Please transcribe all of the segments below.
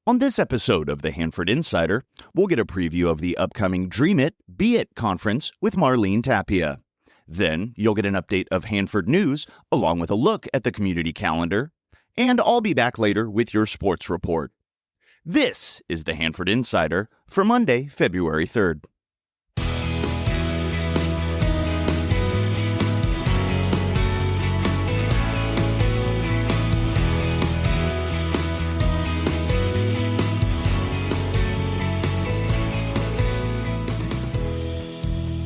On this episode of the Hanford Insider, we'll get a preview of the upcoming Dream It, Be It conference with Marlene Tapia. Then you'll get an update of Hanford news along with a look at the community calendar. And I'll be back later with your sports report. This is the Hanford Insider for Monday, February 3rd.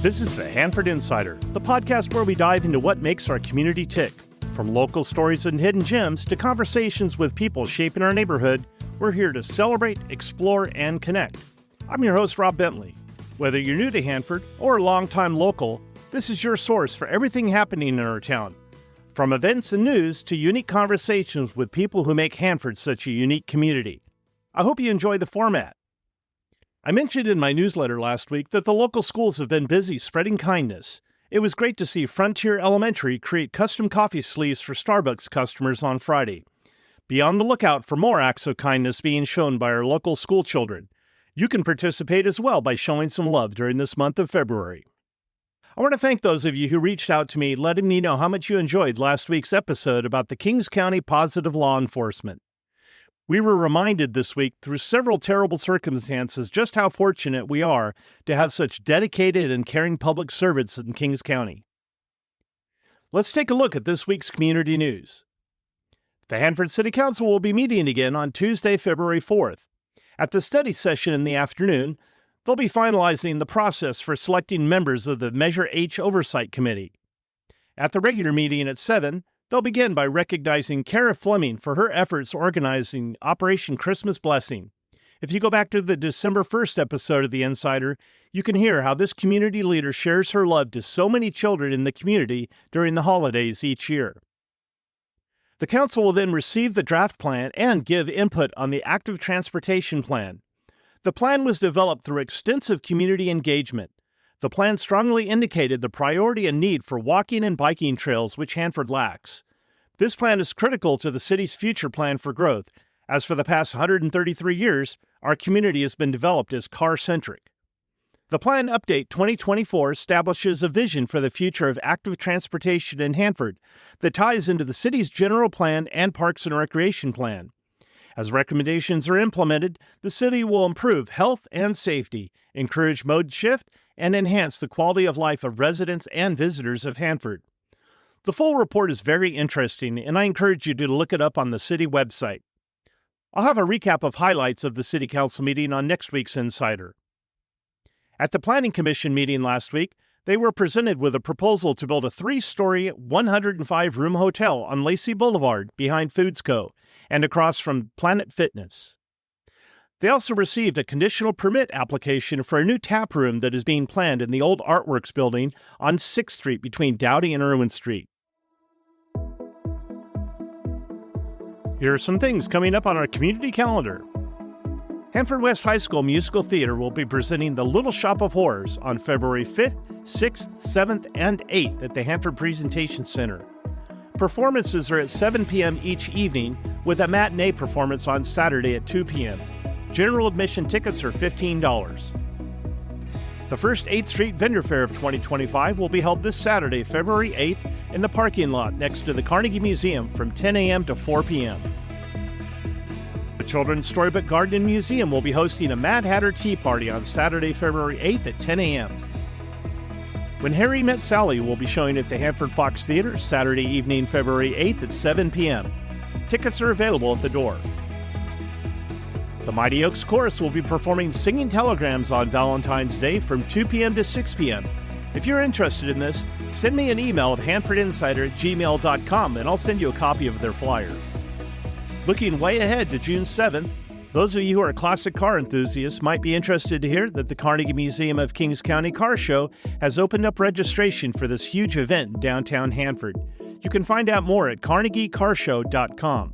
This is the Hanford Insider, the podcast where we dive into what makes our community tick. From local stories and hidden gems to conversations with people shaping our neighborhood, we're here to celebrate, explore, and connect. I'm your host, Rob Bentley. Whether you're new to Hanford or a longtime local, this is your source for everything happening in our town. From events and news to unique conversations with people who make Hanford such a unique community. I hope you enjoy the format. I mentioned in my newsletter last week that the local schools have been busy spreading kindness. It was great to see Frontier Elementary create custom coffee sleeves for Starbucks customers on Friday. Be on the lookout for more acts of kindness being shown by our local school children. You can participate as well by showing some love during this month of February. I want to thank those of you who reached out to me letting me know how much you enjoyed last week's episode about the Kings County Positive Law Enforcement. We were reminded this week through several terrible circumstances just how fortunate we are to have such dedicated and caring public servants in Kings County. Let's take a look at this week's community news. The Hanford City Council will be meeting again on Tuesday, February 4th. At the study session in the afternoon, they'll be finalizing the process for selecting members of the Measure H Oversight Committee. At the regular meeting at 7, they'll begin by recognizing Kara Fleming for her efforts organizing Operation Christmas Blessing. If you go back to the December 1st episode of The Insider, you can hear how this community leader shares her love to so many children in the community during the holidays each year. The council will then receive the draft plan and give input on the active transportation plan. The plan was developed through extensive community engagement. The plan strongly indicated the priority and need for walking and biking trails, which Hanford lacks. This plan is critical to the city's future plan for growth, as for the past 133 years, our community has been developed as car-centric. The Plan Update 2024 establishes a vision for the future of active transportation in Hanford that ties into the city's general plan and Parks and Recreation plan. As recommendations are implemented, the city will improve health and safety, encourage mode shift, and enhance the quality of life of residents and visitors of Hanford. The full report is very interesting, and I encourage you to look it up on the city website. I'll have a recap of highlights of the City Council meeting on next week's Insider. At the Planning Commission meeting last week, they were presented with a proposal to build a 3-story, 105-room hotel on Lacey Boulevard behind Foods Co. and across from Planet Fitness. They also received a conditional permit application for a new taproom that is being planned in the old Artworks building on 6th Street between Dowdy and Irwin Street. Here are some things coming up on our community calendar. Hanford West High School Musical Theater will be presenting The Little Shop of Horrors on February 5th, 6th, 7th, and 8th at the Hanford Presentation Center. Performances are at 7 p.m. each evening, with a matinee performance on Saturday at 2 p.m. General admission tickets are $15. The first 8th Street Vendor Fair of 2025 will be held this Saturday, February 8th, in the parking lot next to the Carnegie Museum from 10 a.m. to 4 p.m. The Children's Storybook Garden and Museum will be hosting a Mad Hatter Tea Party on Saturday, February 8th at 10 a.m. When Harry Met Sally will be showing at the Hanford Fox Theater Saturday evening, February 8th at 7 p.m. Tickets are available at the door. The Mighty Oaks Chorus will be performing Singing Telegrams on Valentine's Day from 2 p.m. to 6 p.m. If you're interested in this, send me an email at hanfordinsider@gmail.com and I'll send you a copy of their flyer. Looking way ahead to June 7th, those of you who are classic car enthusiasts might be interested to hear that the Carnegie Museum of Kings County Car Show has opened up registration for this huge event in downtown Hanford. You can find out more at carnegiecarshow.com.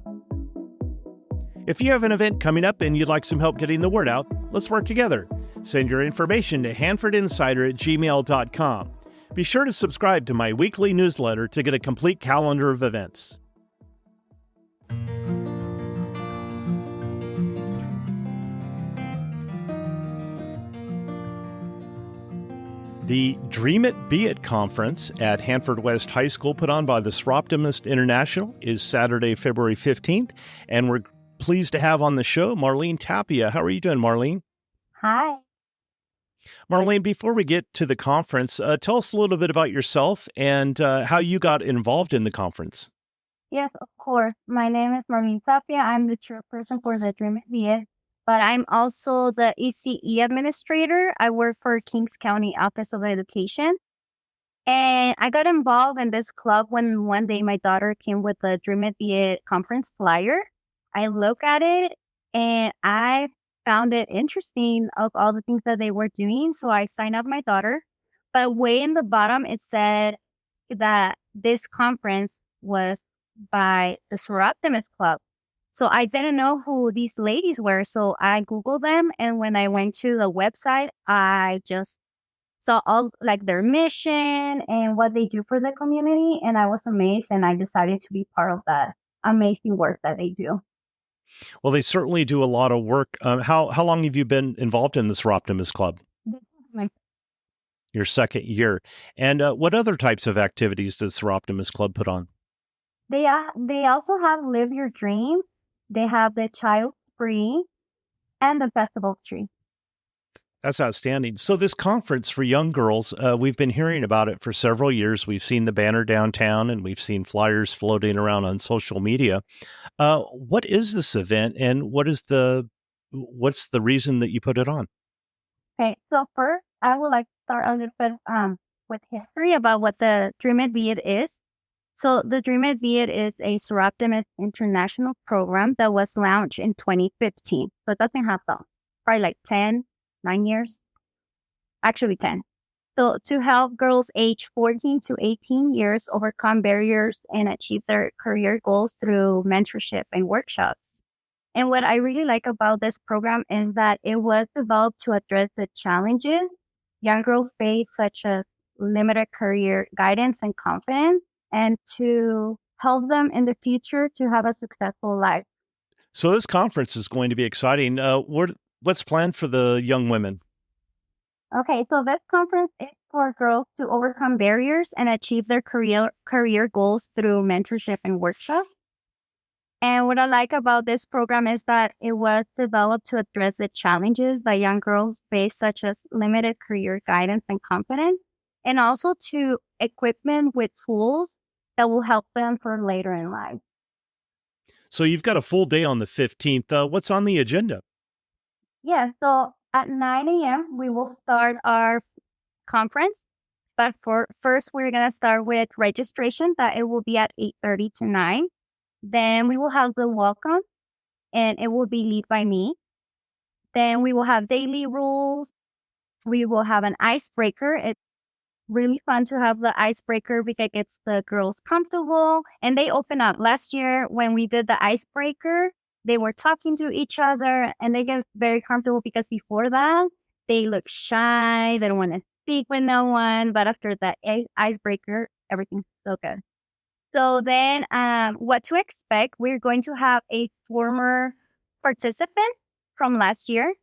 If you have an event coming up and you'd like some help getting the word out, let's work together. Send your information to hanfordinsider@gmail.com. Be sure to subscribe to my weekly newsletter to get a complete calendar of events. The Dream It, Be It conference at Hanford West High School, put on by the Soroptimist International, is Saturday, February 15th. And we're pleased to have on the show Marlene Tapia. How are you doing, Marlene? Hi. Marlene, before we get to the conference, tell us a little bit about yourself and how you got involved in the conference. Yes, of course. My name is Marlene Tapia. I'm the chairperson for the Dream It, Be It, but I'm also the ECE administrator. I work for Kings County Office of Education. And I got involved in this club when one day my daughter came with the Dream It, Be It conference flyer. I looked at it and I found it interesting of all the things that they were doing. So I signed up my daughter. But way in the bottom, it said that this conference was by the Soroptimist Club. So I didn't know who these ladies were. So I Googled them. And when I went to the website, I just saw all like their mission and what they do for the community. And I was amazed and I decided to be part of that amazing work that they do. Well, they certainly do a lot of work. How long have you been involved in the Soroptimist Club? This is my Your second year. And what other types of activities does Soroptimist Club put on? They also have Live Your Dream. They have the Child Free and the Festival of Trees. That's outstanding. So this conference for young girls, we've been hearing about it for several years. We've seen the banner downtown and we've seen flyers floating around on social media. What is this event and what's the reason that you put it on? Okay, so first I would like to start a little bit with history about what the Dream It, Be It is. So the Dream It, Be It is a Soroptimist international program that was launched in 2015. So it doesn't have long, probably like 9 years, actually 10. So to help girls age 14 to 18 years overcome barriers and achieve their career goals through mentorship and workshops. And what I really like about this program is that it was developed to address the challenges young girls face, such as limited career guidance and confidence, and to help them in the future to have a successful life. So this conference is going to be exciting. What's planned for the young women? Okay, so this conference is for girls to overcome barriers and achieve their career goals through mentorship and workshops. And what I like about this program is that it was developed to address the challenges that young girls face, such as limited career guidance and confidence, and also to equip them with tools that will help them for later in life. So you've got a full day on the 15th. What's on the agenda? Yeah, so at 9 a.m., we will start our conference. But first, we're going to start with registration, that it will be at 8:30 to 9. Then we will have the welcome, and it will be led by me. Then we will have daily rules. We will have an icebreaker. It's really fun to have the icebreaker because it gets the girls comfortable, and they open up. Last year, when we did the icebreaker, they were talking to each other, and they get very comfortable because before that, they look shy. They don't want to speak with no one. But after the icebreaker, everything's so good. So then what to expect, we're going to have a former participant from last year.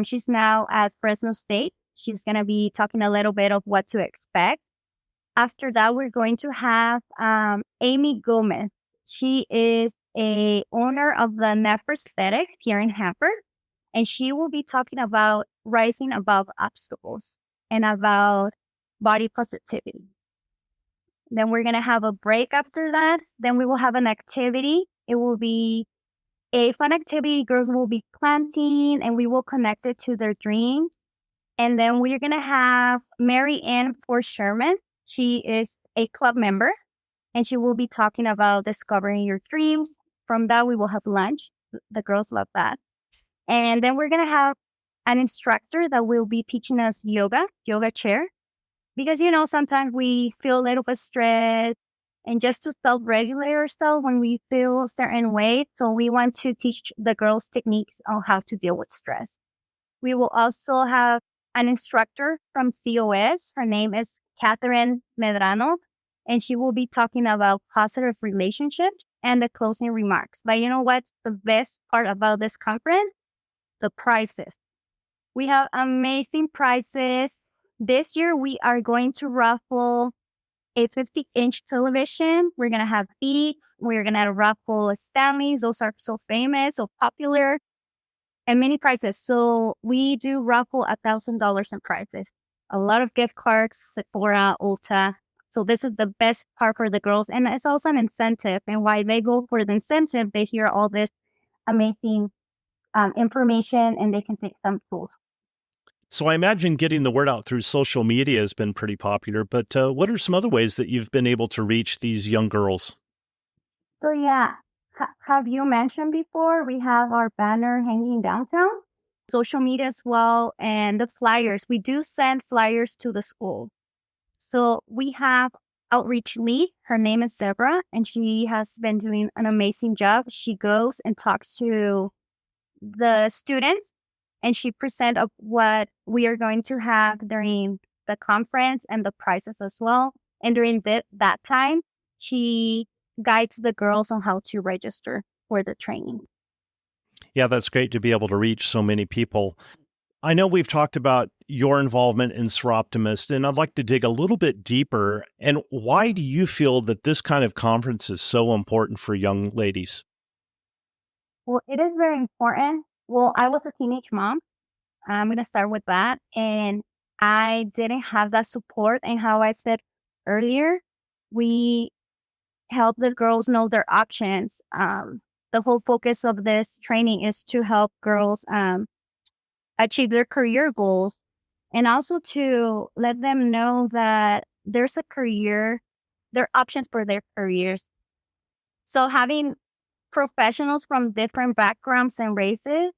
She's now at Fresno State. She's going to be talking a little bit of what to expect. After that, we're going to have Amy Gomez. She is a owner of the Nefer Aesthetic here in Hanford, and she will be talking about rising above obstacles and about body positivity. Then we're going to have a break after that. Then we will have an activity. It will be a fun activity. Girls will be planting and we will connect it to their dreams. And then we're going to have Mary Ann Ford Sherman. She is a club member and she will be talking about discovering your dreams. From that, we will have lunch. The girls love that. And then we're going to have an instructor that will be teaching us yoga chair. Because, sometimes we feel a little bit stressed and just to self-regulate ourselves when we feel a certain way. So we want to teach the girls techniques on how to deal with stress. We will also have an instructor from COS. Her name is Catherine Medrano, and she will be talking about positive relationships and the closing remarks. But you know what's the best part about this conference? The prizes. We have amazing prizes. this year we are going to raffle a 50-inch television. We're going to have Beats. We're going to raffle Stanleys. Those are so famous, so popular, and many prizes. So we do raffle $1,000 in prizes. A lot of gift cards, Sephora, Ulta. So this is the best part for the girls. And it's also an incentive. And while they go for the incentive, they hear all this amazing information and they can take some tools. So I imagine getting the word out through social media has been pretty popular, but what are some other ways that you've been able to reach these young girls? So yeah, have you mentioned before, we have our banner hanging downtown, social media as well, and the flyers. We do send flyers to the school. So we have outreach lead. Her name is Deborah, and she has been doing an amazing job. She goes and talks to the students, and she present of what we are going to have during the conference and the prizes as well. And during that time, she guides the girls on how to register for the training. Yeah, that's great to be able to reach so many people. I know we've talked about your involvement in Soroptimist, and I'd like to dig a little bit deeper. And why do you feel that this kind of conference is so important for young ladies? Well, it is very important. Well, I was a teenage mom. I'm going to start with that. And I didn't have that support. And how I said earlier, we help the girls know their options. The whole focus of this training is to help girls achieve their career goals and also to let them know that there's a career, there are options for their careers. So having professionals from different backgrounds and races,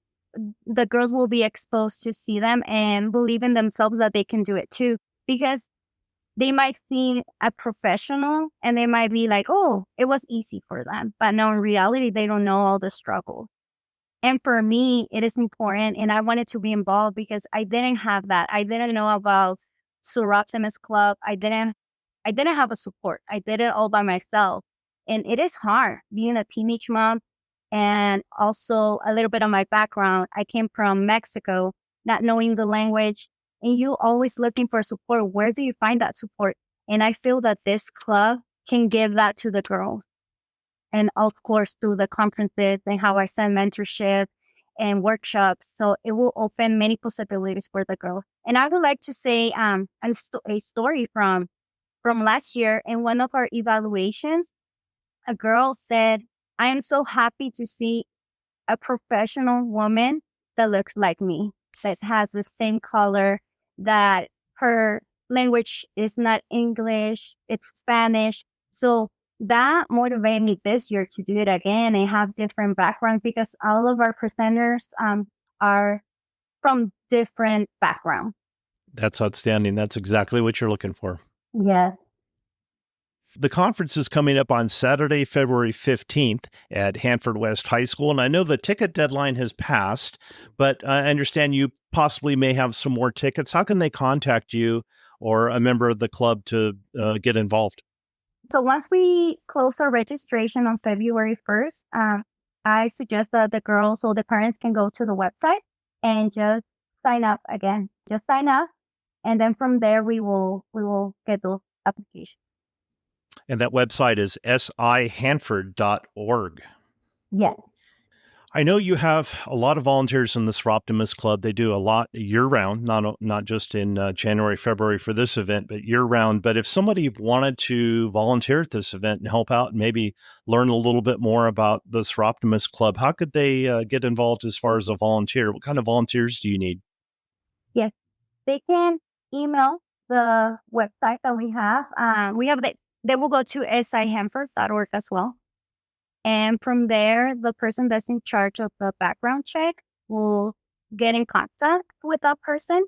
the girls will be exposed to see them and believe in themselves that they can do it too. Because they might see a professional and they might be like, oh, it was easy for them. But no, in reality, they don't know all the struggle. And for me, it is important. And I wanted to be involved because I didn't have that. I didn't know about Soroptimist Club. I didn't have a support. I did it all by myself. And it is hard being a teenage mom. And also a little bit of my background. I came from Mexico, not knowing the language, and you always looking for support. Where do you find that support? And I feel that this club can give that to the girls. And of course, through the conferences and how I send mentorship and workshops. So it will open many possibilities for the girls. And I would like to say a story from last year. In one of our evaluations, a girl said, I am so happy to see a professional woman that looks like me, that has the same color, that her language is not English, it's Spanish. So that motivated me this year to do it again and have different backgrounds because all of our presenters are from different backgrounds. That's outstanding. That's exactly what you're looking for. Yes. The conference is coming up on Saturday, February 15th at Hanford West High School. And I know the ticket deadline has passed, but I understand you possibly may have some more tickets. How can they contact you or a member of the club to get involved? So once we close our registration on February 1st, I suggest that the girls or the parents can go to the website and just sign up again. Just sign up. And then from there, we will get those applications. And that website is sihanford.org. Yes. I know you have a lot of volunteers in the Soroptimist Club. They do a lot year-round, not just in January, February for this event, but year-round. But if somebody wanted to volunteer at this event and help out and maybe learn a little bit more about the Soroptimist Club, how could they get involved as far as a volunteer? What kind of volunteers do you need? Yes. They can email the website that we have. They will go to sihanford.org as well. And from there, the person that's in charge of the background check will get in contact with that person.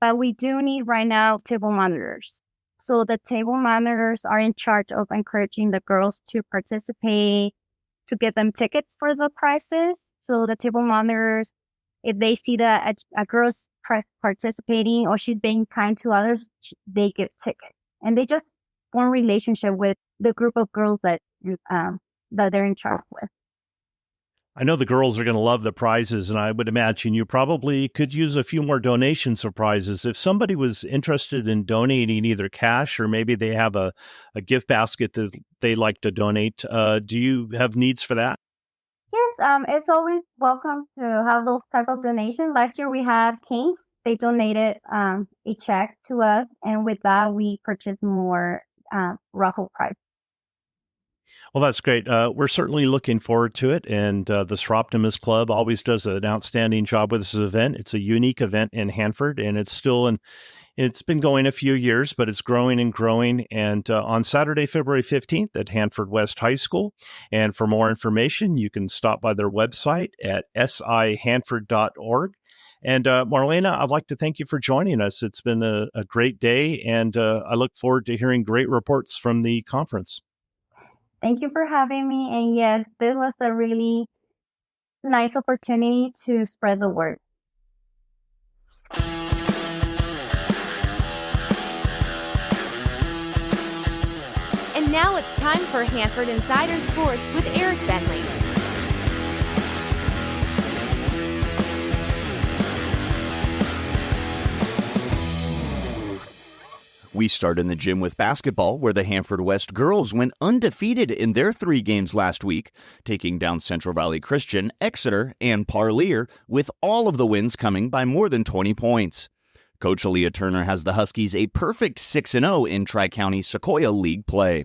But we do need right now table monitors. So the table monitors are in charge of encouraging the girls to participate, to get them tickets for the prizes. So the table monitors, if they see that a girl's participating or she's being kind to others, they give tickets. And they just form relationship with the group of girls that they're in charge with. I know the girls are going to love the prizes, and I would imagine you probably could use a few more donations for prizes. If somebody was interested in donating either cash or maybe they have a gift basket that they like to donate, do you have needs for that? Yes, it's always welcome to have those type of donations. Last year we had Kings. They donated a check to us, and with that we purchased more raffle prizes. Well, that's great. We're certainly looking forward to it. And the Soroptimist Club always does an outstanding job with this event. It's a unique event in Hanford, and it's been going a few years, but it's growing and growing. And on Saturday, February 15th at Hanford West High School. And for more information, you can stop by their website at sihanford.org. And Marlena, I'd like to thank you for joining us. It's been a great day, and I look forward to hearing great reports from the conference. Thank you for having me. And yes, this was a really nice opportunity to spread the word. And now it's time for Hanford Insider Sports with Eric Bentley. We start in the gym with basketball, where the Hanford West girls went undefeated in their 3 games last week, taking down Central Valley Christian, Exeter, and Parlier, with all of the wins coming by more than 20 points. Coach Aaliyah Turner has the Huskies a perfect 6-0 in Tri-County Sequoia League play.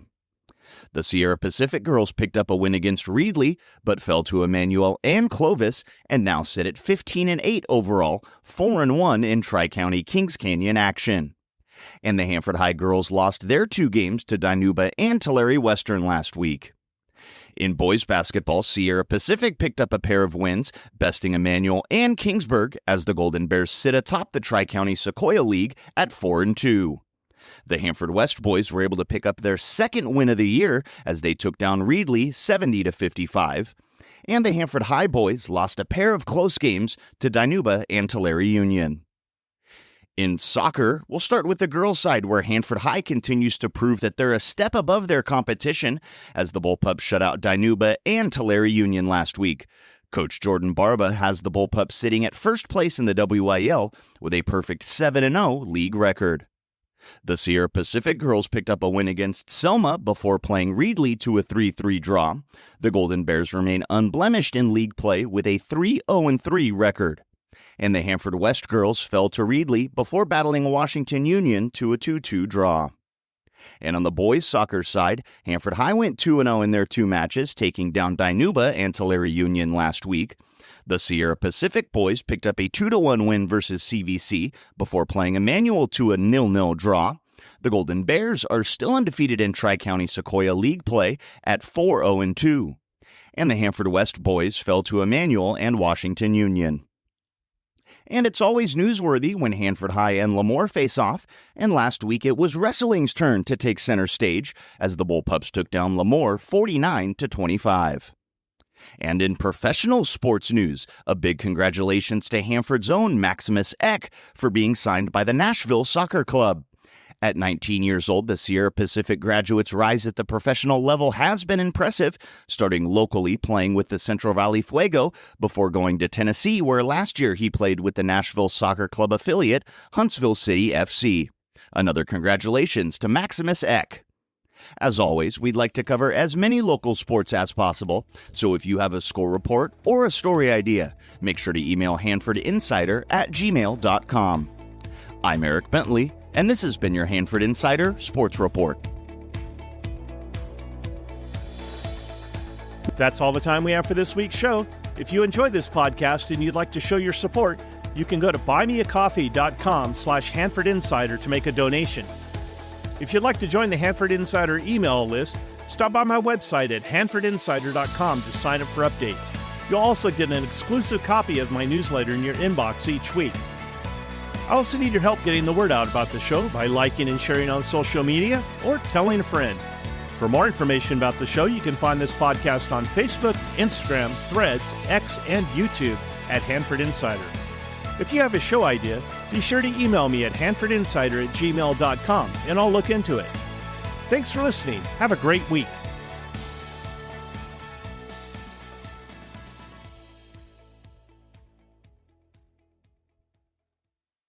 The Sierra Pacific girls picked up a win against Reedley, but fell to Emmanuel and Clovis, and now sit at 15-8 overall, 4-1 in Tri-County Kings Canyon action. And the Hanford High girls lost their 2 games to Dinuba and Tulare Western last week. In boys basketball, Sierra Pacific picked up a pair of wins, besting Emmanuel and Kingsburg, as the Golden Bears sit atop the Tri-County Sequoia League at 4-2. The Hanford West boys were able to pick up their 2nd win of the year as they took down Reedley 70-55. And the Hanford High boys lost a pair of close games to Dinuba and Tulare Union. In soccer, we'll start with the girls' side, where Hanford High continues to prove that they're a step above their competition as the Bullpups shut out Dinuba and Tulare Union last week. Coach Jordan Barba has the Bullpups sitting at first place in the WIL with a perfect 7-0 league record. The Sierra Pacific girls picked up a win against Selma before playing Reedley to a 3-3 draw. The Golden Bears remain unblemished in league play with a 3-0-3 record. And the Hanford West girls fell to Reedley before battling Washington Union to a 2-2 draw. And on the boys' soccer side, Hanford High went 2-0 in their 2 matches, taking down Dinuba and Tulare Union last week. The Sierra Pacific boys picked up a 2-1 win versus CVC before playing Emmanuel to a 0-0 draw. The Golden Bears are still undefeated in Tri-County Sequoia League play at 4-0-2. And the Hanford West boys fell to Emmanuel and Washington Union. And it's always newsworthy when Hanford High and Lemoore face off, and last week it was wrestling's turn to take center stage as the Bullpups took down Lemoore 49-25. And in professional sports news, a big congratulations to Hanford's own Maximus Eck for being signed by the Nashville Soccer Club. At 19 years old, the Sierra Pacific graduate's rise at the professional level has been impressive, starting locally playing with the Central Valley Fuego before going to Tennessee, where last year he played with the Nashville Soccer Club affiliate, Huntsville City FC. Another congratulations to Maximus Eck. As always, we'd like to cover as many local sports as possible, so if you have a score report or a story idea, make sure to email hanfordinsider@gmail.com. I'm Eric Bentley, and this has been your Hanford Insider Sports Report. That's all the time we have for this week's show. If you enjoyed this podcast and you'd like to show your support, you can go to buymeacoffee.com/Hanford Insider to make a donation. If you'd like to join the Hanford Insider email list, stop by my website at hanfordinsider.com to sign up for updates. You'll also get an exclusive copy of my newsletter in your inbox each week. I also need your help getting the word out about the show by liking and sharing on social media or telling a friend. For more information about the show, you can find this podcast on Facebook, Instagram, Threads, X, and YouTube at Hanford Insider. If you have a show idea, be sure to email me at hanfordinsider@gmail.com and I'll look into it. Thanks for listening. Have a great week.